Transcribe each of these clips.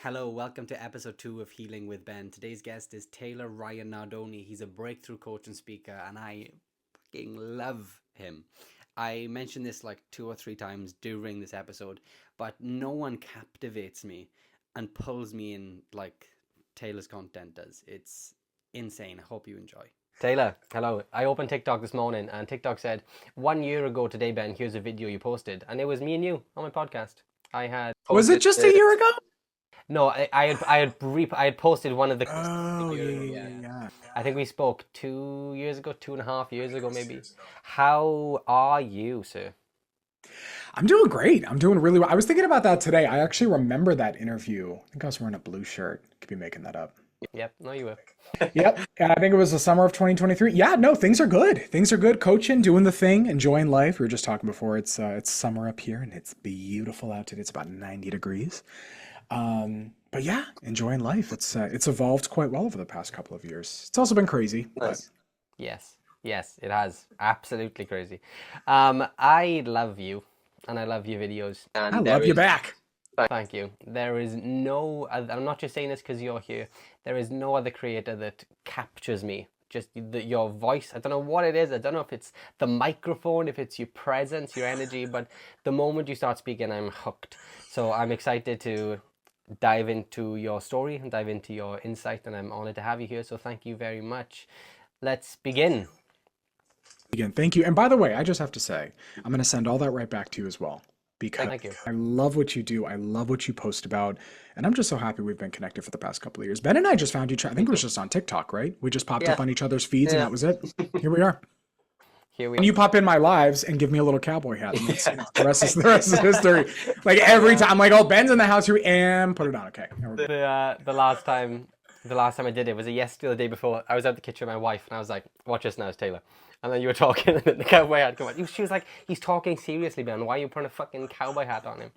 Hello, welcome to episode 2 of Healing with Ben. Today's guest is Taylor Ryan Nardone. He's a breakthrough coach and speaker, and I fucking love him. I mentioned this like 2 or 3 times during this episode, but no one captivates me and pulls me in like Taylor's content does. It's insane. I hope you enjoy. Taylor, hello. I opened TikTok this morning and TikTok said, 1 year ago today, Ben, here's a video you posted. And it was me and you on my podcast. I had Was it just a year ago? No, I had posted one of the Oh, yeah. I think we spoke 2 years ago, 2.5 years ago, maybe. How are you, sir? I'm doing great. I'm doing really well. I was thinking about that today. I actually remember that interview. I think I was wearing a blue shirt. Could be making that up. Yep, no, you were. Yep. And I think it was the summer of 2023. Yeah, no, things are good. Things are good. Coaching, doing the thing, enjoying life. We were just talking before. It's summer up here and it's beautiful out today. It's about 90 degrees. But yeah, enjoying life. It's evolved quite well over the past couple of years. It's also been crazy. Nice. Yes, it has. Absolutely crazy. I love you and I love your videos. And I love you back. Thank you. There is no, I'm not just saying this because you're here. There is no other creator that captures me. Just your voice. I don't know what it is. I don't know if it's the microphone, if it's your presence, your energy, but the moment you start speaking, I'm hooked. So I'm excited to dive into your story and dive into your insight, and I'm honored to have you here. So thank you very much. Let's begin. Again, thank you. And by the way, I just have to say, I'm going to send all that right back to you as well. Because Thank you. I love what you do. I love what you post about. And I'm just so happy we've been connected for the past couple of years. Ben and I just found each other. I think it was just on TikTok, right? We just popped up on each other's feeds and that was it. Here we are. And you pop in my lives and give me a little cowboy hat. And the rest is history. Like every time, I'm like, oh, Ben's in the house here and put it on. Okay. The last time I did it was yesterday, the day before. I was at the kitchen with my wife and I was like, watch this now, it's Taylor. And then you were talking and then the cowboy hat come on. She was like, he's talking seriously, Ben. Why are you putting a fucking cowboy hat on him?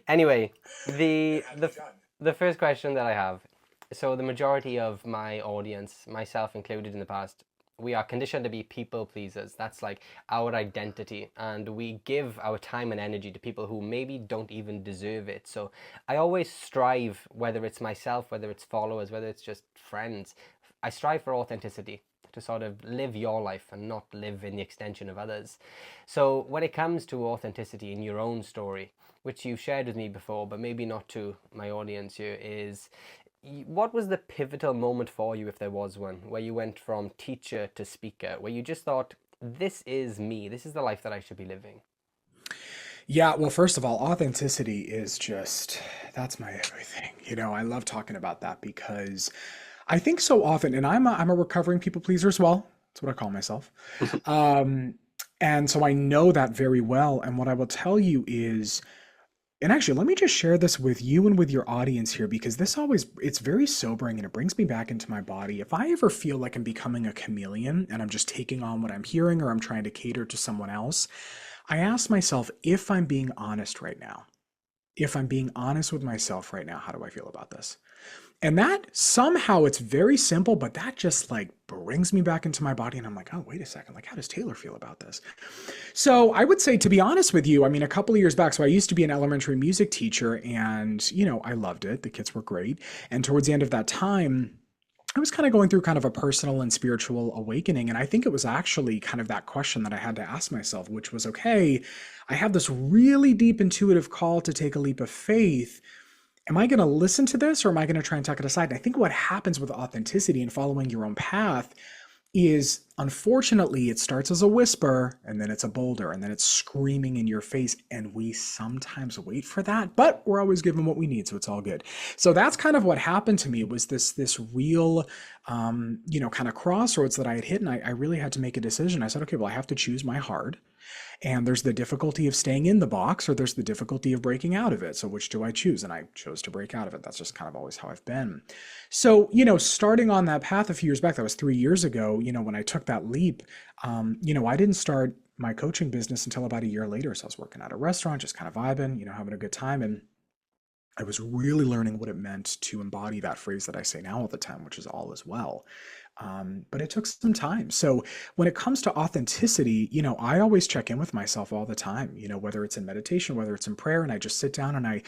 Anyway, the first question that I have. So the majority of my audience, myself included in the past, we are conditioned to be people pleasers. That's like our identity. And we give our time and energy to people who maybe don't even deserve it. So I always strive, whether it's myself, whether it's followers, whether it's just friends, I strive for authenticity, to sort of live your life and not live in the extension of others. So when it comes to authenticity in your own story, which you've shared with me before, but maybe not to my audience here, is what was the pivotal moment for you, if there was one, where you went from teacher to speaker, where you just thought, this is me, this is the life that I should be living? Yeah, well, first of all, authenticity is just, that's my everything. You know, I love talking about that because I think so often, and I'm a recovering people pleaser as well. That's what I call myself. And so I know that very well. And what I will tell you is, and actually, let me just share this with you and with your audience here, because it's very sobering and it brings me back into my body. If I ever feel like I'm becoming a chameleon and I'm just taking on what I'm hearing or I'm trying to cater to someone else, I ask myself, if I'm being honest right now, if I'm being honest with myself right now, how do I feel about this? And that somehow, it's very simple, but that just like brings me back into my body. And I'm like, oh, wait a second. Like, how does Taylor feel about this? So I would say, to be honest with you, I mean, a couple of years back, so I used to be an elementary music teacher and, you know, I loved it. The kids were great. And towards the end of that time, I was kind of going through kind of a personal and spiritual awakening. And I think it was actually kind of that question that I had to ask myself, which was, okay, I have this really deep intuitive call to take a leap of faith. Am I going to listen to this or am I going to try and tuck it aside? And I think what happens with authenticity and following your own path is, unfortunately, it starts as a whisper and then it's a boulder and then it's screaming in your face. And we sometimes wait for that, but we're always given what we need. So it's all good. So that's kind of what happened to me. It was this real, kind of crossroads that I had hit. And I really had to make a decision. I said, okay, well, I have to choose my heart. And there's the difficulty of staying in the box or there's the difficulty of breaking out of it. So which do I choose? And I chose to break out of it. That's just kind of always how I've been. So, starting on that path a few years back, that was 3 years ago, when I took that leap, I didn't start my coaching business until about a year later. So I was working at a restaurant, just kind of vibing, having a good time. And I was really learning what it meant to embody that phrase that I say now all the time, which is all is well. But it took some time. So when it comes to authenticity, I always check in with myself all the time, whether it's in meditation, whether it's in prayer, and I just sit down and I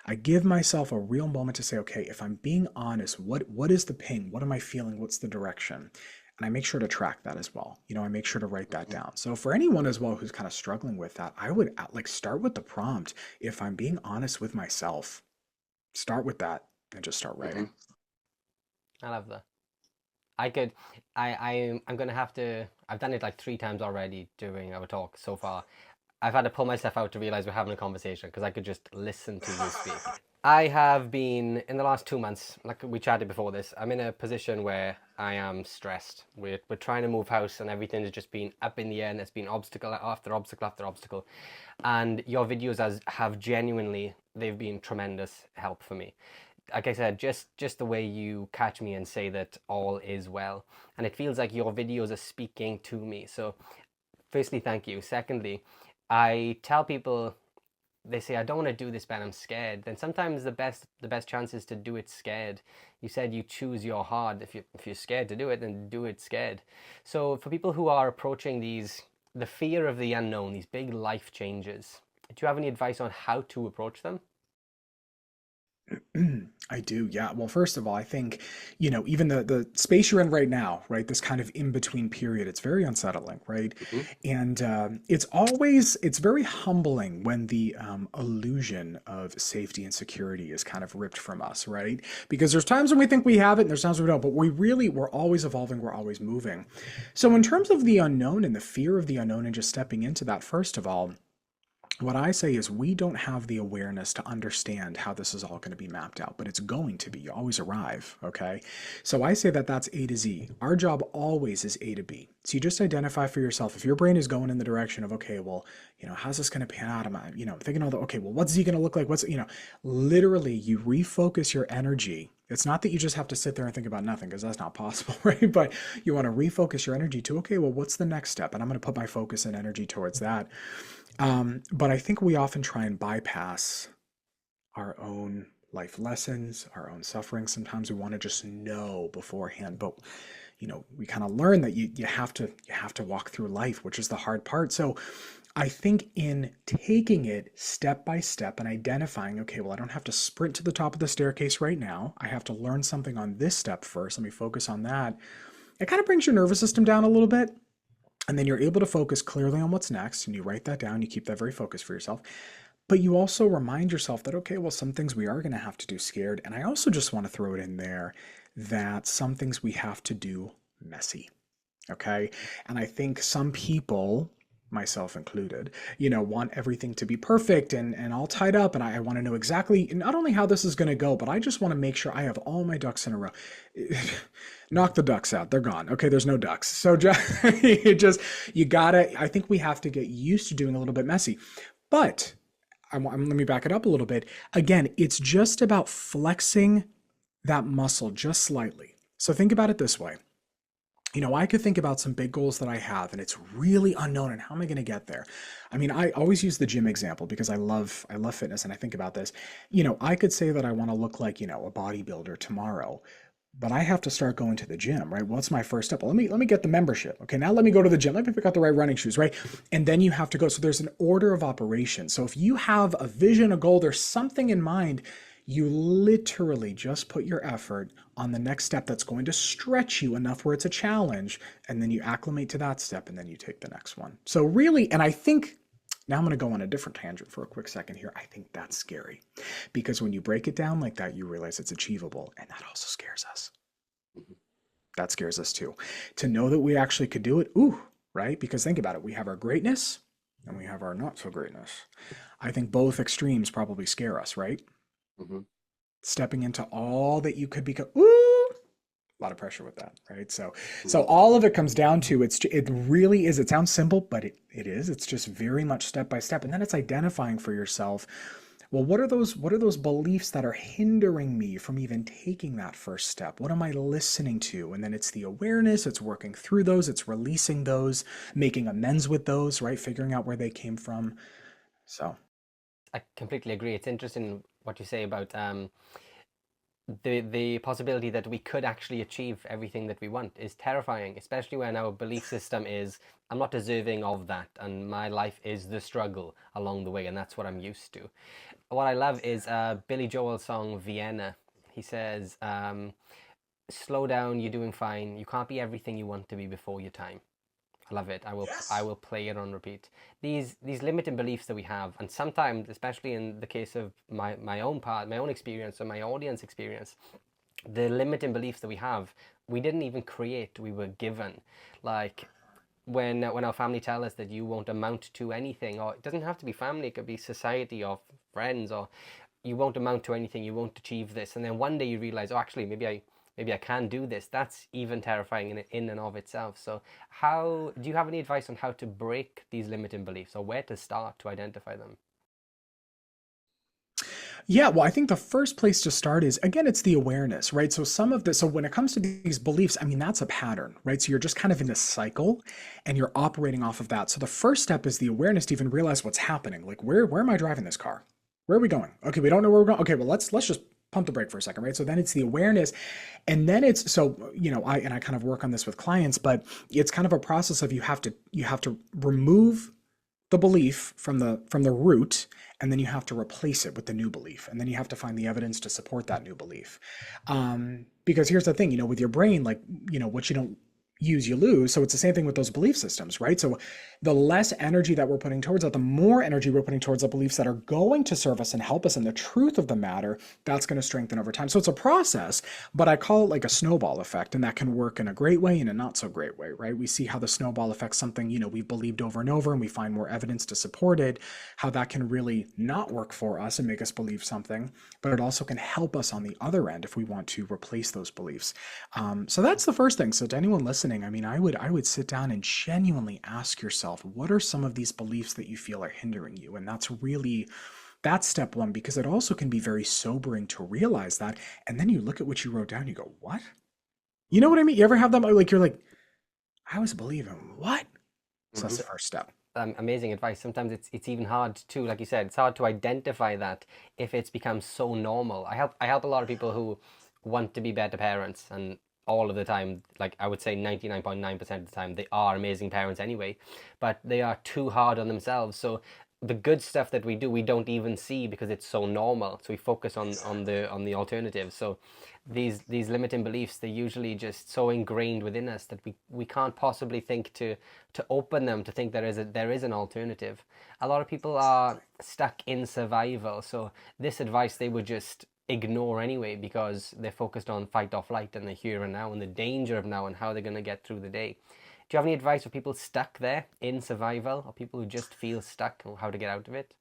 I give myself a real moment to say, okay, if I'm being honest, what is the ping? What am I feeling? What's the direction? And I make sure to track that as well. I make sure to write that Mhm. down. So for anyone as well who's kind of struggling with that, I would like start with the prompt. If I'm being honest with myself, start with that and just start writing. Mhm. I love that. I could, I'm gonna have to. I've done it like 3 times already during our talk so far. I've had to pull myself out to realize we're having a conversation because I could just listen to you speak. I have been in the last 2 months, like we chatted before this. I'm in a position where I am stressed. We're trying to move house and everything has just been up in the air and it's been obstacle after obstacle after obstacle. And your videos have genuinely they've been tremendous help for me. Like I said, just the way you catch me and say that all is well, and it feels like your videos are speaking to me. So, firstly, thank you. Secondly, I tell people they say I don't want to do this, Ben. I'm scared. Then sometimes the best chance is to do it scared. You said you choose your hard. If you're scared to do it, then do it scared. So for people who are approaching the fear of the unknown, these big life changes, do you have any advice on how to approach them? I do, yeah. Well, first of all, I think, even the space you're in right now, right? This kind of in between period, it's very unsettling, right? Mm-hmm. And it's very humbling when the illusion of safety and security is kind of ripped from us, right? Because there's times when we think we have it, and there's times when we don't, but we're always evolving, we're always moving. So, in terms of the unknown and the fear of the unknown and just stepping into that, first of all, what I say is we don't have the awareness to understand how this is all going to be mapped out, but it's going to be. You always arrive, okay? So I say that that's A to Z. Our job always is A to B. So you just identify for yourself if your brain is going in the direction of, okay, well, how's this going to pan out? Am I, thinking all the, okay, well, what's Z going to look like? Literally you refocus your energy. It's not that you just have to sit there and think about nothing because that's not possible, right? But you want to refocus your energy to, okay, well, what's the next step? And I'm going to put my focus and energy towards that. But I think we often try and bypass our own life lessons, our own suffering. Sometimes we want to just know beforehand, but we kind of learn that you have to walk through life, which is the hard part. So I think in taking it step by step and identifying, okay, well, I don't have to sprint to the top of the staircase right now. I have to learn something on this step first. Let me focus on that. It kind of brings your nervous system down a little bit. And then you're able to focus clearly on what's next, and you write that down, you keep that very focused for yourself. But you also remind yourself that, okay, well, some things we are going to have to do scared. And I also just want to throw it in there that some things we have to do messy. Okay. And I think some people, myself included, want everything to be perfect and all tied up. And I want to know exactly not only how this is going to go, but I just want to make sure I have all my ducks in a row. Knock the ducks out. They're gone. Okay. There's no ducks. So you gotta, I think we have to get used to doing a little bit messy. But let me back it up a little bit. Again, it's just about flexing that muscle just slightly. So think about it this way. I could think about some big goals that I have and it's really unknown and how am I going to get there? I mean, I always use the gym example because I love fitness and I think about this. I could say that I want to look like, a bodybuilder tomorrow, but I have to start going to the gym, right? What's my first step? Well, let me get the membership. Okay, now let me go to the gym. Let me pick out the right running shoes, right? And then you have to go. So there's an order of operation. So if you have a vision, a goal, there's something in mind, you literally just put your effort on the next step that's going to stretch you enough where it's a challenge, and then you acclimate to that step, and then you take the next one. So really, and I think now I'm going to go on a different tangent for a quick second here. I think that's scary because when you break it down like that, you realize it's achievable, and that also scares us. That scares us too. To know that we actually could do it, ooh, right? Because think about it. We have our greatness and we have our not so greatness. I think both extremes probably scare us, right? Mm-hmm. Stepping into all that you could become, ooh, a lot of pressure with that, right? So all of it comes down to it really is, it sounds simple, but it is. It's just very much step by step. And then it's identifying for yourself, well, what are those beliefs that are hindering me from even taking that first step? What am I listening to? And then it's the awareness, it's working through those, it's releasing those, making amends with those, right? Figuring out where they came from. So I completely agree. It's interesting what you say about the possibility that we could actually achieve everything that we want is terrifying, especially when our belief system is I'm not deserving of that, and my life is the struggle along the way, and that's what I'm used to. what I love is Billy Joel's song Vienna. He says, "Slow down, you're doing fine. You can't be everything you want to be before your time." I love it. I will play it on repeat. These limiting beliefs that we have, and sometimes, especially in the case of my own part, my own experience, or my audience experience, the limiting beliefs that we didn't even create. We were given, like when our family tell us that you won't amount to anything, or it doesn't have to be family, it could be society or friends, or you won't amount to anything, you won't achieve this, and then one day you realize, oh, actually, maybe I can do this. That's even terrifying in and of itself. So, how do you have any advice on how to break these limiting beliefs, or where to start to identify them? Yeah, well, I think the first place to start is, again, it's the awareness, right? So some of this, so when it comes to these beliefs, I mean, that's a pattern, right? So you're just kind of in this cycle and you're operating off of that. So the first step is the awareness to even realize what's happening. Like, where am I driving this car? Where are we going? Okay, we don't know where we're going. Okay, well, let's just pump the brake for a second, right? So then it's the awareness, and then it's, so I kind of work on this with clients, but it's kind of a process of you have to remove the belief from the root, and then you have to replace it with the new belief, and then you have to find the evidence to support that new belief. Because here's the thing, with your brain, like, what you don't use, you lose. So it's the same thing with those belief systems, right? So the less energy that we're putting towards it, the more energy we're putting towards the beliefs that are going to serve us and help us in the truth of the matter, that's going to strengthen over time. So it's a process, but I call it like a snowball effect, and that can work in a great way and a not so great way, right? We see how the snowball affects something, we've believed over and over, and we find more evidence to support it, how that can really not work for us and make us believe something, but it also can help us on the other end if we want to replace those beliefs. So that's the first thing. So to anyone listening, I mean, I would sit down and genuinely ask yourself, what are some of these beliefs that you feel are hindering you? And that's step one, because it also can be very sobering to realize that. And then you look at what you wrote down, you go, what? You know what I mean? You ever have that, like, you're like, I was believing what? So that's Mm-hmm. the first step. Amazing advice. Sometimes it's even hard to, like you said, it's hard to identify that if it's become so normal. I help a lot of people who want to be better parents, and all of the time, like I would say 99.9% of the time, they are amazing parents anyway, but they are too hard on themselves. So the good stuff that we do, we don't even see because it's so normal. So we focus on the alternatives. So these limiting beliefs, they're usually just so ingrained within us that we can't possibly think to open them, to think there is an alternative. A lot of people are stuck in survival, so this advice they would just ignore anyway because they're focused on fight or flight and the here and now and the danger of now and how they're going to get through the day. Do you have any advice for people stuck there in survival, or people who just feel stuck, or how to get out of it?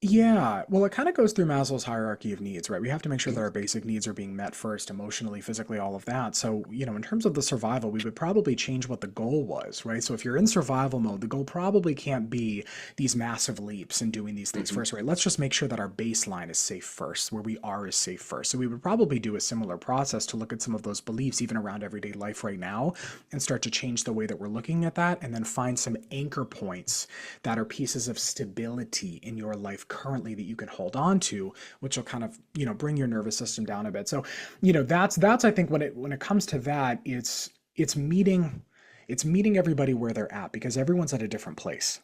Yeah, well, it kind of goes through Maslow's hierarchy of needs, right? We have to make sure that our basic needs are being met first, emotionally, physically, all of that. So, in terms of the survival, we would probably change what the goal was, right? So, if you're in survival mode, the goal probably can't be these massive leaps and doing these things first, right? Let's just make sure that our baseline is safe first, where we are is safe first. So, we would probably do a similar process to look at some of those beliefs, even around everyday life right now, and start to change the way that we're looking at that, and then find some anchor points that are pieces of stability in your life currently that you can hold on to, which will kind of bring your nervous system down a bit. So that's I think when it comes to that, it's meeting everybody where they're at, because everyone's at a different place.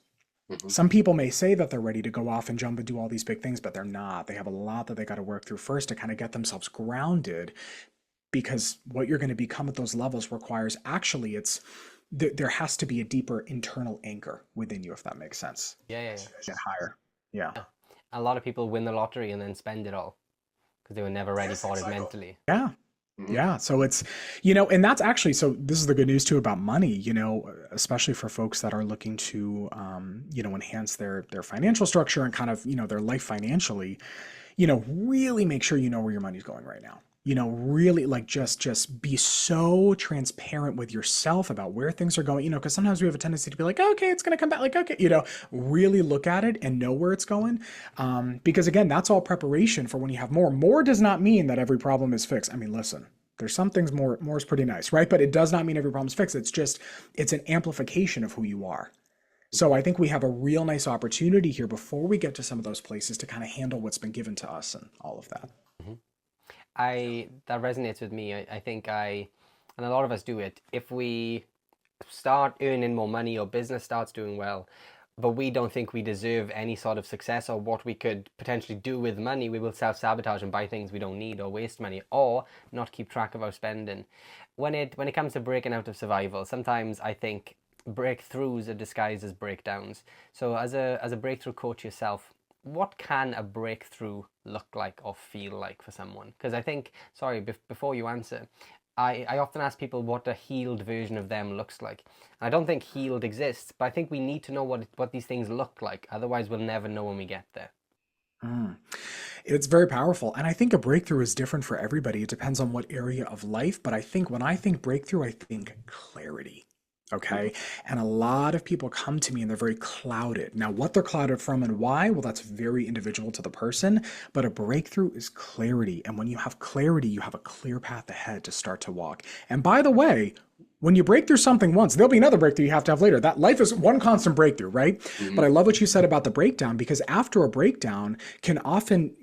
Hmm. Some people may say that they're ready to go off and jump and do all these big things, but they're not. They have a lot that they got to work through first to kind of get themselves grounded, because what you're going to become at those levels requires, actually, there has to be a deeper internal anchor within you, if that makes sense, Yeah, yeah, yeah. to get higher. Yeah. A lot of people win the lottery and then spend it all because they were never ready for it mentally. Yeah. Hmm. Yeah. So and that's actually, so this is the good news too about money, especially for folks that are looking to, enhance their financial structure and kind of, their life financially, really make sure you know where your money's going right now. Really, like, just be so transparent with yourself about where things are going, because sometimes we have a tendency to be like, okay, it's going to come back. Like, okay, really look at it and know where it's going. Because again, that's all preparation for when you have more. More does not mean that every problem is fixed. I mean, listen, there's some things more is pretty nice, right? But it does not mean every problem's fixed. It's an amplification of who you are. So I think we have a real nice opportunity here before we get to some of those places to kind of handle what's been given to us and all of that. Hmm. I That resonates with me. I think and a lot of us do it. If we start earning more money or business starts doing well, but we don't think we deserve any sort of success or what we could potentially do with money, we will self-sabotage and buy things we don't need or waste money or not keep track of our spending. When it comes to breaking out of survival, sometimes I think breakthroughs are disguised as breakdowns. So as a breakthrough coach yourself, what can a breakthrough look like or feel like for someone? Because I think, sorry, before you answer, I often ask people what a healed version of them looks like. I don't think healed exists, but I think we need to know what these things look like. Otherwise, we'll never know when we get there. Mm. It's very powerful. And I think a breakthrough is different for everybody. It depends on what area of life. But I think when I think breakthrough, I think clarity. Okay. And a lot of people come to me and they're very clouded. Now, what they're clouded from and why, well, that's very individual to the person. But a breakthrough is clarity. And when you have clarity, you have a clear path ahead to start to walk. And by the way, when you break through something once, there'll be another breakthrough you have to have later. That life is one constant breakthrough, right? But I love what you said about the breakdown, because after a breakdown can often,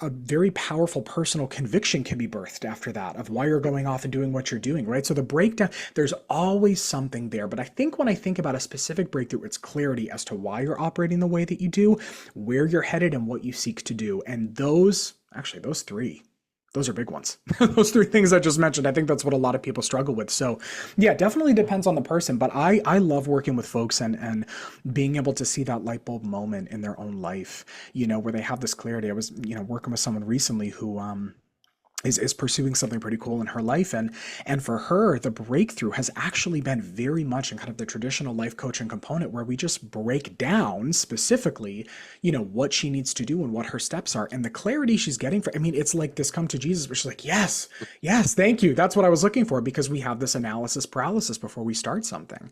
a very powerful personal conviction can be birthed after that of why you're going off and doing what you're doing, right? So the breakdown, there's always something there. But I think when I think about a specific breakthrough, it's clarity as to why you're operating the way that you do, where you're headed, and what you seek to do. And those three, those are big ones. Those three things I just mentioned, I think that's what a lot of people struggle with. So yeah, definitely depends on the person. But I love working with folks and being able to see that light bulb moment in their own life, where they have this clarity. I was, working with someone recently who is pursuing something pretty cool in her life. And for her, the breakthrough has actually been very much in kind of the traditional life coaching component, where we just break down specifically, what she needs to do and what her steps are. And the clarity she's getting it's like this come to Jesus, where she's like, yes, thank you. That's what I was looking for, because we have this analysis paralysis before we start something.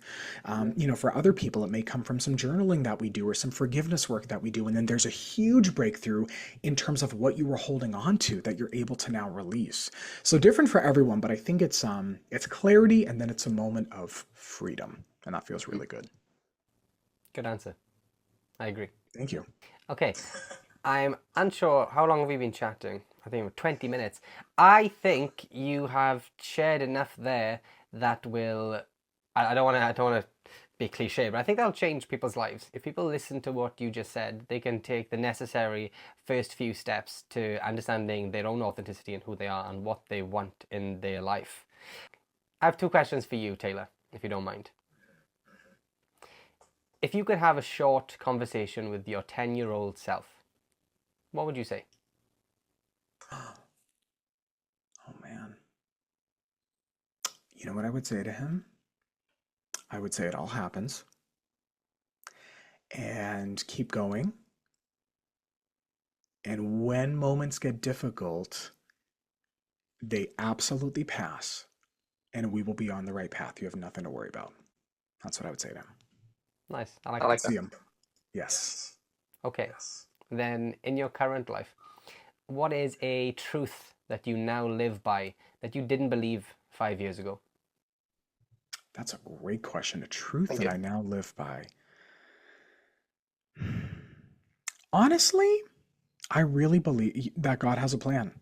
For other people, it may come from some journaling that we do or some forgiveness work that we do. And then there's a huge breakthrough in terms of what you were holding on to that you're able to now release. So different for everyone, but I think it's clarity, and then it's a moment of freedom, and that feels really good. Good answer. I agree. Thank you. Okay. I'm unsure, how long have we been chatting? I think 20 minutes. I think you have shared enough there that will, I don't want to be cliche, but I think that'll change people's lives. If people listen to what you just said, they can take the necessary first few steps to understanding their own authenticity and who they are and what they want in their life. I have two questions for you, Taylor, if you don't mind. If you could have a short conversation with your 10-year-old self, what would you say? Oh man. You know what I would say to him? I would say it all happens, and keep going. And when moments get difficult, they absolutely pass, and we will be on the right path. You have nothing to worry about. That's what I would say to him. Nice. I like that. See him. Yes. Okay. Then in your current life, what is a truth that you now live by that you didn't believe 5 years ago? That's a great question. A truth that I now live by. Honestly, I really believe that God has a plan,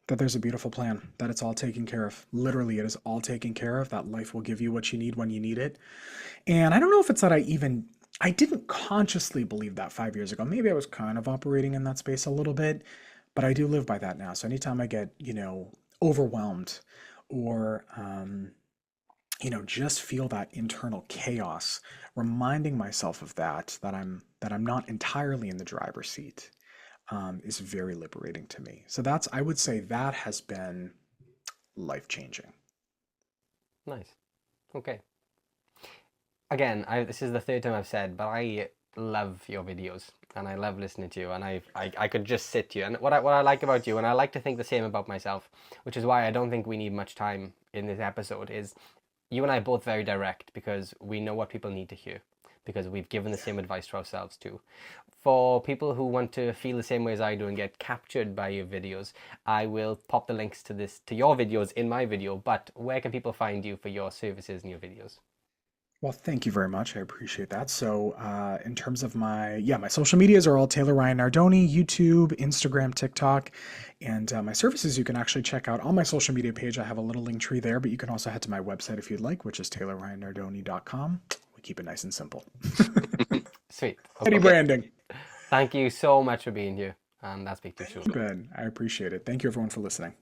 that there's a beautiful plan, that it's all taken care of. Literally, it is all taken care of, that life will give you what you need when you need it. And I don't know if it's that I didn't consciously believe that 5 years ago. Maybe I was kind of operating in that space a little bit, but I do live by that now. So anytime I get, overwhelmed or, just feel that internal chaos, reminding myself of that I'm not entirely in the driver's seat, is very liberating to me. So I would say that has been life-changing. Nice. Okay. Again, this is the third time I've said, but I love your videos and I love listening to you, and I could just sit here. And what I like about you, and I like to think the same about myself, which is why I don't think we need much time in this episode, is you and I are both very direct, because we know what people need to hear, because we've given the same advice to ourselves too. For people who want to feel the same way as I do and get captured by your videos, I will pop the links to your videos in my video, but where can people find you for your services and your videos? Well, thank you very much. I appreciate that. So in terms of my social medias are all Taylor Ryan Nardone, YouTube, Instagram, TikTok, and my services you can actually check out on my social media page. I have a little link tree there, but you can also head to my website if you'd like, which is taylorryannardone.com. We keep it nice and simple. Sweet. Eddie Okay. branding. Thank you so much for being here, and I'll speak to you soon. Ben, I appreciate it. Thank you everyone for listening.